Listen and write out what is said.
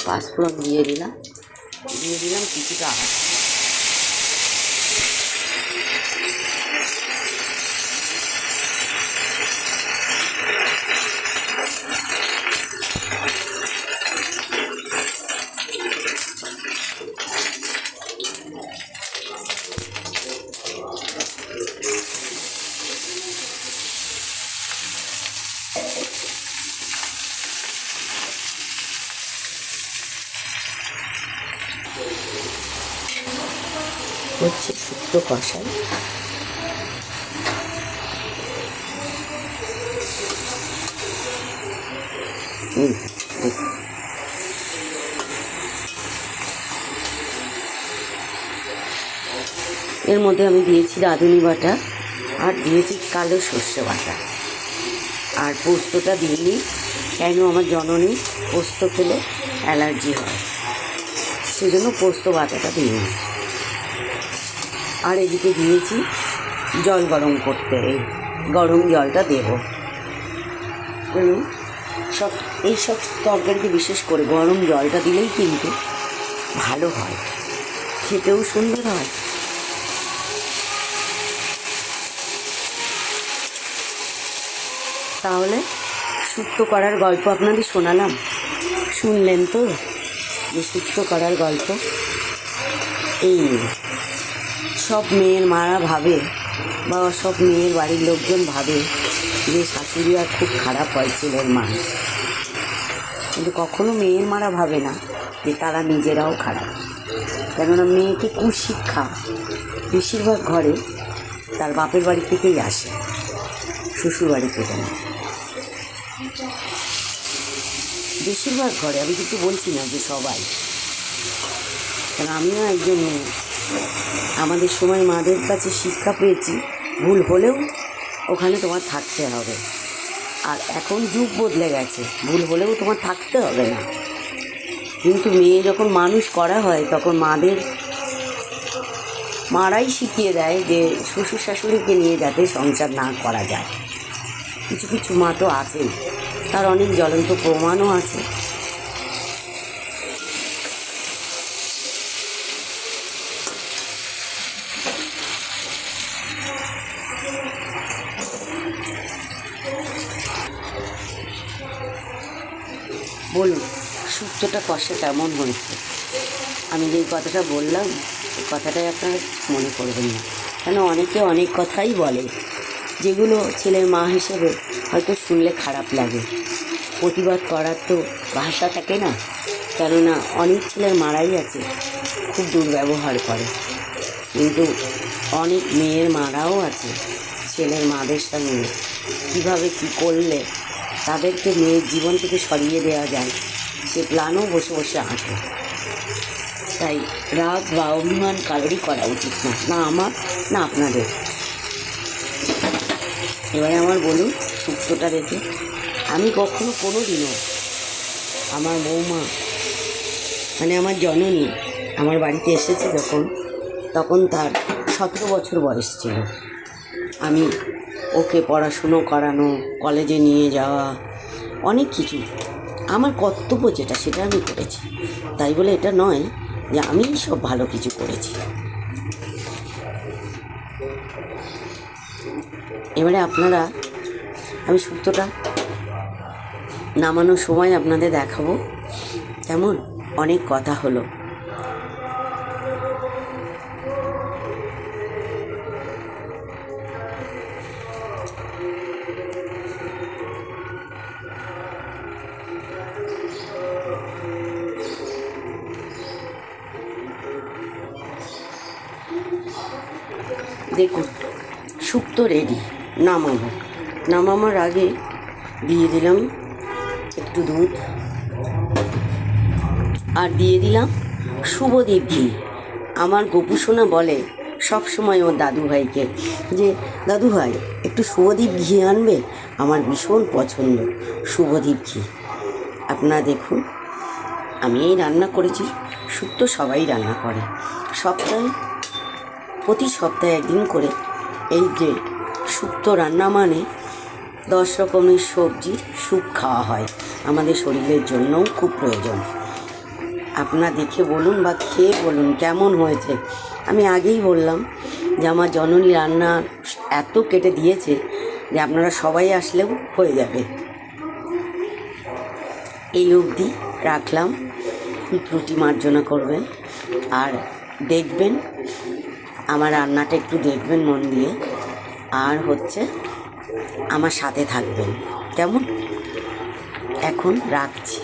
পাঁচফোড়ন দিয়ে দিলাম কিছুটা আদা। হচ্ছে শুক্তো কষাই। এর মধ্যে আমি দিয়েছি রাঁধুনি বাটা আর দিয়েছি কালো সর্ষে বাটা, আর পোস্তটা দিইনি, কেন আমার জননী পোস্ত খেলে অ্যালার্জি হয়, সেজন্য পোস্ত বাটাটা দিইনি। আর এদিকে দিয়েছি জল গরম করতে, এই গরম জলটা দেব। এইসব তরকারিতে বিশেষ করে গরম জলটা দিলেই কিন্তু ভালো হয়, খেতেও সুন্দর হয়। তাহলে শুক্তো করার গল্প আপনাদের শোনালাম, শুনলেন তো যে শুক্তো করার গল্প। এই সব মেয়ের মারা ভাবে বা সব মেয়ের বাড়ির লোকজন ভাবে যে শাশুড়ি আর খুব খারাপ হয় ছেলের মা, কিন্তু কখনো মেয়ের মারা ভাবে না যে তারা নিজেরাও খারাপ। কেননা মেয়েকে কুশিক্ষা বেশিরভাগ ঘরে তার বাপের বাড়ি থেকেই আসে, শ্বশুর বাড়ি থেকে না। বেশিরভাগ ঘরে, আমি কিন্তু বলছি না যে সবাই, কারণ আমিও একজন মেয়ে। আমাদের সময় মাদের কাছে শিক্ষা পেয়েছি, ভুল হলেও ওখানে তোমার থাকতে হবে। আর এখন যুগ বদলে গেছে, ভুল হলেও তোমার থাকতে হবে না। কিন্তু মেয়ে যখন মানুষ করা হয় তখন মারাই শিখিয়ে দেয় যে শ্বশুর শাশুড়িকে নিয়ে যাতে সংসার না করা যায়। কিছু কিছু মা তো আছেই, তার অনেক জ্বলন্ত প্রমাণও আছে। বলুন শুক্তোটা কষা কেমন হয়েছে? আমি যেই কথাটা বললাম এই কথাটাই আপনারা মনে করবেন না, কেন অনেকে অনেক কথাই বলে যেগুলো ছেলের মা হিসেবে হয়তো শুনলে খারাপ লাগে। প্রতিবাদ করার তো ভাষা থাকে না, কেননা অনেক ছেলের মারাই আছে খুব দুর্ব্যবহার করে, কিন্তু অনেক মেয়ের মারাও আছে ছেলের মাদের সঙ্গে কীভাবে কী করলে তাদেরকে মেয়ের জীবন থেকে সরিয়ে দেওয়া যায় সে প্ল্যানও বসে বসে আঁকে। তাই রাগ বা অভিমান কারোরই করা উচিত না, না আমার না আপনাদের। এবারে আমার বলুন শুক্তোটা দেখে, আমি কখনো কোনো দিনও আমার বৌমা মানে আমার জননী আমার বাড়িতে এসেছে তখন তার 17 বছর বয়স ছিল। আমি ওকে পড়াশুনো করানো, কলেজে নিয়ে যাওয়া, অনেক কিছু আমার কর্তব্য যেটা সেটা আমি করেছি। তাই বলে এটা নয় যে আমি সব ভালো কিছু করেছি। এবারে আপনারা, আমি শুক্তোটা নামানোর সময় আপনাদের দেখাবো। কেমন অনেক কথা হলো। দেখুন শুক্তো রেডি। নামানোর আগে দিয়ে দিলাম একটু দুধ, আর দিয়ে দিলাম শুভদীপ ঘি। আমার গোপুসোনা বলে সব সময় ওর দাদুভাইকে যে দাদুভাই একটু শুভদীপ ঘি আনবে, আমার ভীষণ পছন্দ শুভদীপ ঘি। আপনারা দেখুন আমি এই রান্না করেছি, শুক্তো সবাই রান্না করে প্রতি সপ্তাহে একদিন করে। এই যে শুক্তো রান্না মানে 10 রকমের সবজির স্যুপ খাওয়া হয়, আমাদের শরীরের জন্যও খুব প্রয়োজন। আপনারা দেখে বলুন বা খেয়ে বলুন কেমন হয়েছে। আমি আগেই বললাম যে আমার জননী রান্না এত কেটে দিয়েছে যে আপনারা সবাই আসলেও হয়ে যাবে। এই অবধি রাখলাম। ত্রুটি মার্জনা করবেন আর দেখবেন আমার রান্নাটা একটু দেখবেন মন দিয়ে, আর হচ্ছে আমার সাথে থাকবেন। কেমন? এখন রাখছি।